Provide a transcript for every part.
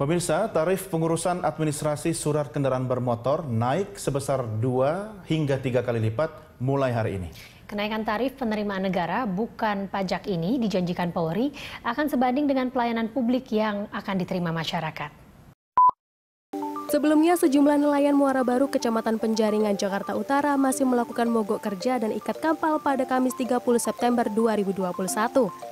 Pemirsa, tarif pengurusan administrasi surat kendaraan bermotor naik sebesar 2 hingga 3 kali lipat mulai hari ini. Kenaikan tarif penerimaan negara bukan pajak ini dijanjikan Polri akan sebanding dengan pelayanan publik yang akan diterima masyarakat. Sebelumnya, sejumlah nelayan Muara Baru, Kecamatan Penjaringan, Jakarta Utara masih melakukan mogok kerja dan ikat kapal pada Kamis 30 September 2021.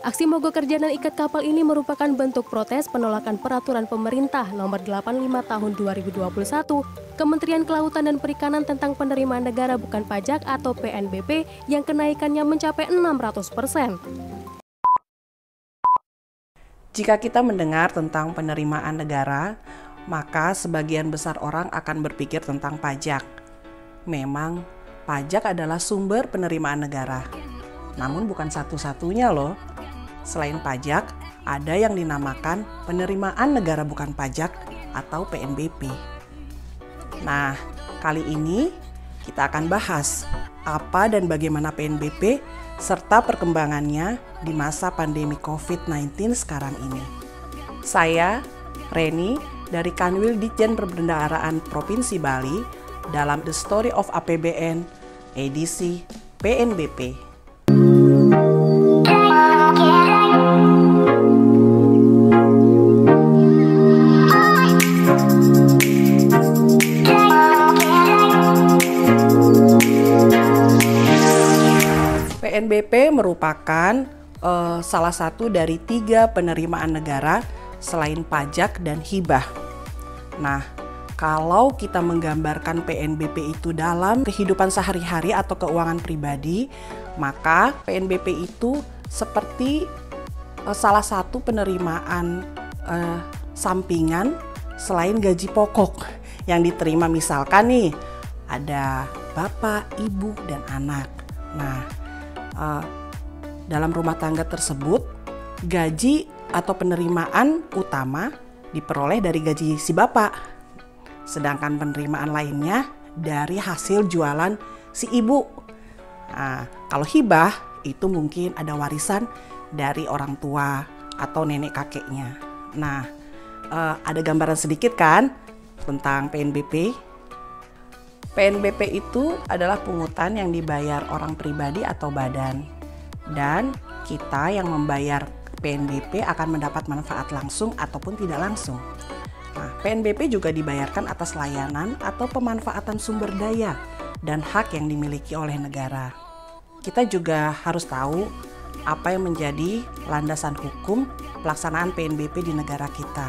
Aksi mogok kerja dan ikat kapal ini merupakan bentuk protes penolakan peraturan pemerintah nomor 85 tahun 2021 Kementerian Kelautan dan Perikanan tentang penerimaan negara bukan pajak atau PNBP yang kenaikannya mencapai 600%. Jika kita mendengar tentang penerimaan negara, maka sebagian besar orang akan berpikir tentang pajak. Memang, pajak adalah sumber penerimaan negara. Namun bukan satu-satunya loh. Selain pajak, ada yang dinamakan penerimaan negara bukan pajak atau PNBP. Nah, kali ini kita akan bahas apa dan bagaimana PNBP serta perkembangannya di masa pandemi COVID-19 sekarang ini. Saya, Reni, dari Kanwil Ditjen Perbendaharaan Provinsi Bali dalam The Story of APBN edisi PNBP. PNBP merupakan salah satu dari 3 penerimaan negara selain pajak dan hibah. Nah, kalau kita menggambarkan PNBP itu dalam kehidupan sehari-hari atau keuangan pribadi, maka PNBP itu seperti salah satu penerimaan sampingan selain gaji pokok yang diterima, misalkan nih ada bapak, ibu, dan anak. Nah, dalam rumah tangga tersebut, gaji atau penerimaan utama diperoleh dari gaji si bapak, sedangkan penerimaan lainnya dari hasil jualan si ibu. Nah, kalau hibah itu mungkin ada warisan dari orang tua atau nenek kakeknya. Nah, ada gambaran sedikit kan tentang PNBP? PNBP itu adalah pungutan yang dibayar orang pribadi atau badan. Dan kita yang membayar PNBP akan mendapat manfaat langsung ataupun tidak langsung. Nah, PNBP juga dibayarkan atas layanan atau pemanfaatan sumber daya dan hak yang dimiliki oleh negara. Kita juga harus tahu apa yang menjadi landasan hukum pelaksanaan PNBP di negara kita.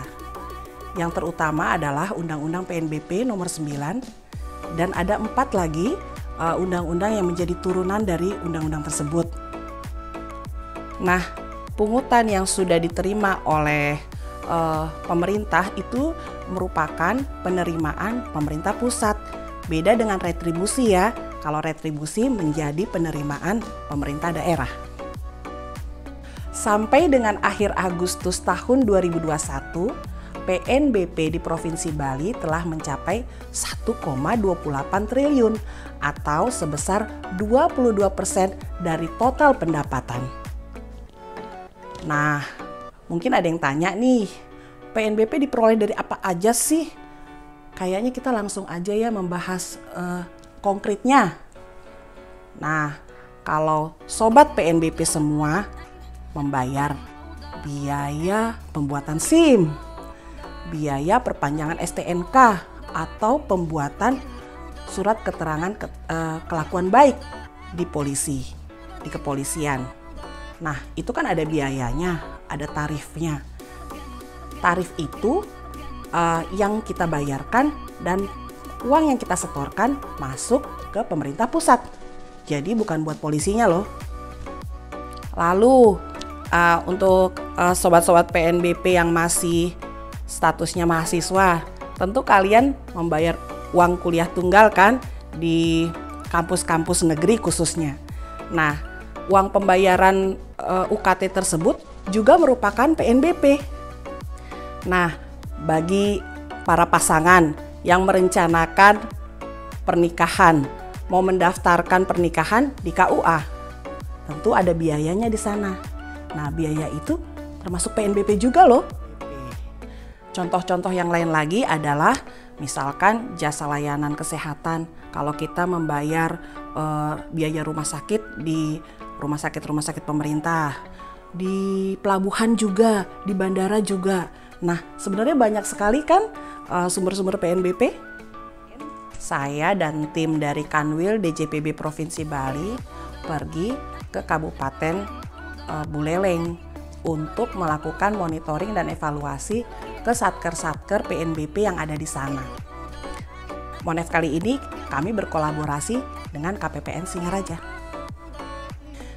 Yang terutama adalah Undang-Undang PNBP nomor 9 dan ada 4 lagi undang-undang yang menjadi turunan dari undang-undang tersebut. Nah, pungutan yang sudah diterima oleh pemerintah itu merupakan penerimaan pemerintah pusat. Beda dengan retribusi ya, kalau retribusi menjadi penerimaan pemerintah daerah. Sampai dengan akhir Agustus tahun 2021, PNBP di Provinsi Bali telah mencapai 1,28 triliun atau sebesar 22% dari total pendapatan. Nah, mungkin ada yang tanya nih, PNBP diperoleh dari apa aja sih? Kayaknya kita langsung aja ya membahas konkretnya. Nah, kalau sobat PNBP semua membayar biaya pembuatan SIM, biaya perpanjangan STNK atau pembuatan surat keterangan kelakuan baik di polisi, di kepolisian. Nah, itu kan ada biayanya, ada tarifnya. Tarif itu yang kita bayarkan dan uang yang kita setorkan masuk ke pemerintah pusat. Jadi bukan buat polisinya loh. Lalu untuk sobat-sobat PNBP yang masih statusnya mahasiswa, tentu kalian membayar uang kuliah tunggal kan di kampus-kampus negeri khususnya. Nah, uang pembayaran UKT tersebut juga merupakan PNBP. Nah, bagi para pasangan yang merencanakan pernikahan, mau mendaftarkan pernikahan di KUA, tentu ada biayanya di sana. Nah, biaya itu termasuk PNBP juga loh. Contoh-contoh yang lain lagi adalah misalkan jasa layanan kesehatan. Kalau kita membayar biaya rumah sakit di rumah sakit pemerintah, di pelabuhan juga, di bandara juga. Nah, sebenarnya banyak sekali kan sumber-sumber PNBP. Saya dan tim dari Kanwil DJPB Provinsi Bali pergi ke Kabupaten Buleleng untuk melakukan monitoring dan evaluasi ke satker-satker PNBP yang ada di sana. Monef kali ini kami berkolaborasi dengan KPPN Singaraja.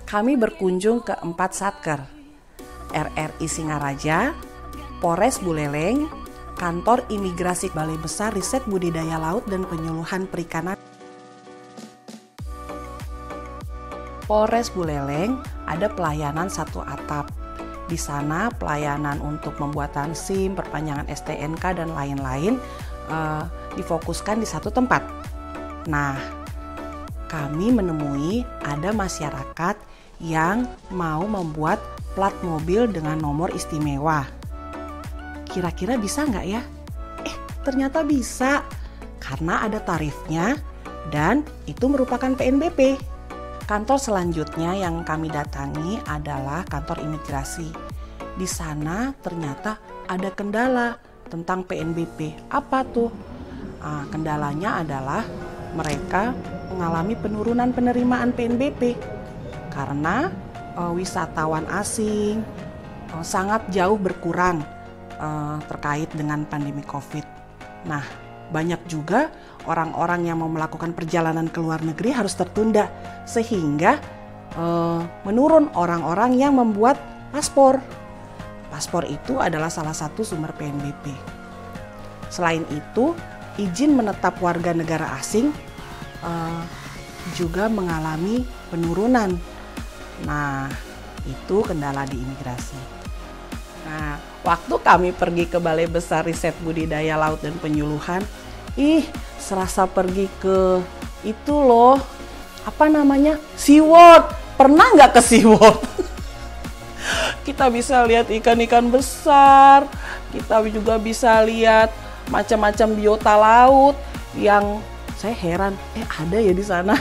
Kami berkunjung ke 4 satker, RRI Singaraja, Polres Buleleng, Kantor Imigrasi Balai Besar Riset Budidaya Laut dan Penyuluhan Perikanan. Polres Buleleng ada pelayanan satu atap. Di sana pelayanan untuk pembuatan SIM, perpanjangan STNK dan lain-lain difokuskan di satu tempat. Nah, kami menemui ada masyarakat yang mau membuat plat mobil dengan nomor istimewa. Kira-kira bisa nggak ya? Ternyata bisa, karena ada tarifnya dan itu merupakan PNBP. Kantor selanjutnya yang kami datangi adalah kantor imigrasi. Di sana ternyata ada kendala tentang PNBP. Apa tuh? Kendalanya adalah mereka mengalami penurunan penerimaan PNBP karena wisatawan asing sangat jauh berkurang terkait dengan pandemi COVID. Nah, banyak juga orang-orang yang mau melakukan perjalanan ke luar negeri harus tertunda, sehingga menurun orang-orang yang membuat paspor. Paspor itu adalah salah satu sumber PNBP. Selain itu, izin menetap warga negara asing juga mengalami penurunan. Nah, itu kendala di imigrasi. Nah, waktu kami pergi ke Balai Besar Riset Budidaya Laut dan Penyuluhan, serasa pergi ke itu loh, apa namanya, SeaWorld. Pernah nggak ke SeaWorld? Kita bisa lihat ikan-ikan besar, kita juga bisa lihat macam-macam biota laut yang saya heran, ada ya di sana.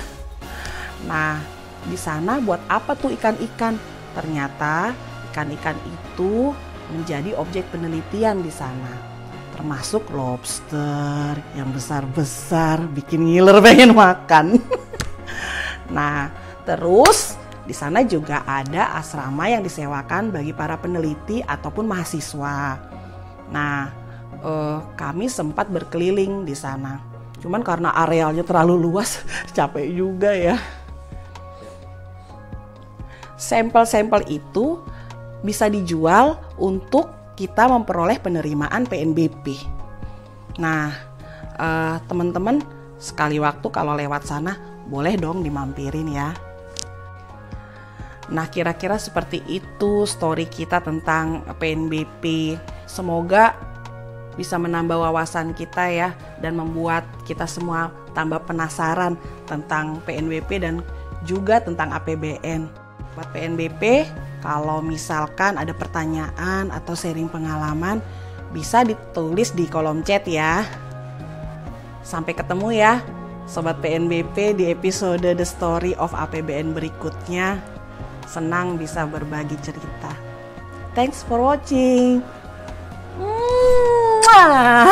Nah, di sana buat apa tuh ikan-ikan? Ternyata ikan-ikan itu menjadi objek penelitian di sana. Termasuk lobster yang besar-besar, bikin ngiler pengen makan. Nah, terus di sana juga ada asrama yang disewakan bagi para peneliti ataupun mahasiswa. Nah, kami sempat berkeliling di sana. Cuman karena arealnya terlalu luas, capek juga ya. Sampel-sampel itu bisa dijual untuk kita memperoleh penerimaan PNBP. Nah, teman-teman sekali waktu kalau lewat sana boleh dong dimampirin ya. Nah, kira-kira seperti itu story kita tentang PNBP. Semoga bisa menambah wawasan kita ya dan membuat kita semua tambah penasaran tentang PNBP dan juga tentang APBN. Buat PNBP, kalau misalkan ada pertanyaan atau sharing pengalaman, bisa ditulis di kolom chat ya. Sampai ketemu ya, Sobat PNBP di episode The Story of APBN berikutnya. Senang bisa berbagi cerita. Thanks for watching. Mwah.